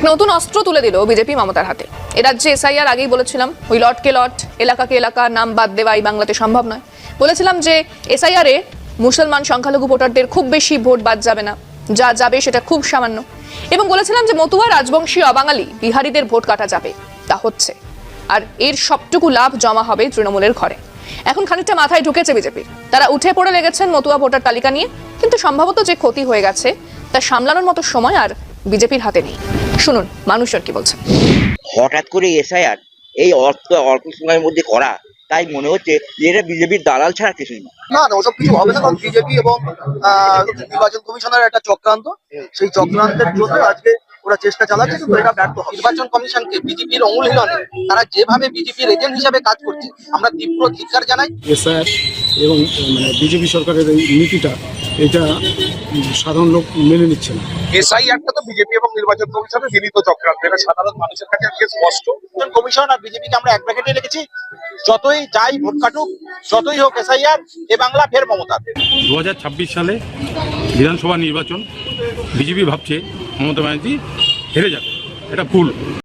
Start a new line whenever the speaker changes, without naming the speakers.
নতুন অস্ত্র তুলে দিল বিজেপি মমতার হাতে। এ রাজ্যে এসআইআর আগেই বলেছিলাম ওই লটকে লট, এলাকাকে এলাকা, নাম বাদ দেওয়া এই বাংলাতে সম্ভব নয়। বলেছিলাম যে এসআইআর এ মুসলমান সংখ্যালঘু ভোটারদের খুব বেশি ভোট বাদ যাবে না, যা যাবে সেটা খুব সামান্য। এবং বলেছিলাম যে মতুয়া, রাজবংশী, অবাঙালি, বিহারীদের ভোট কাটা যাবে, তা হচ্ছে। আর এর সবটুকু লাভ জমা হবে তৃণমূলের ঘরে। এখন খানিকটা মাথায় ঢুকেছে বিজেপির। তারা উঠে পড়ে লেগেছেন মতুয়া ভোটার তালিকা নিয়ে, কিন্তু সম্ভবত যে ক্ষতি হয়ে গেছে তা সামলানোর মতো সময় আর বিজেপির হাতে নেই। শুনুন মানুষজন কি বলছেন।
হঠাৎ করে এসআইআর এই অল্প সময়ের মধ্যে করা, তাই মনে হচ্ছে যে এটা বিজেপির দালাল ছাড়া কিছুই না।
না ওসব কিছু হবে না, কারণ বিজেপি এবং নির্বাচন কমিশনের একটা চক্রান্ত, সেই চক্রান্তের জন্য আজকে ওরা চেষ্টা চালাচ্ছে, কিন্তু এটা ব্যর্থ হবে। নির্বাচন কমিশনকে বিজেপির অনুশীলনে তারা যেভাবে বিজেপির এজেন্ট হিসাবে কাজ করছে, আমরা তীব্র ধিক্কার জানাই।
এসআইআর এবং বিজেপি সরকারের এই নীতিটা, এটা সাধারণ লোক মেনে নিচ্ছে না।
এসআইআরটা তো বিজেপি এবং নির্বাচন কমিশনের বিনীত চক্রান্ত, এটা সাধারণ মানুষের কাছে আজকে স্পষ্ট।
কমিশন আর বিজেপিকে আমরা এক প্যাকেটে রেখেছি। যতই যাই ভোট কাটুক, যতই হোক এসআইআর, এ বাংলা ফের মমতা।
2026 সালে বিধানসভা নির্বাচন বিজেপি ভাবছে মমতা ব্যানার্জি হেরে যাবে, এটা ভুল।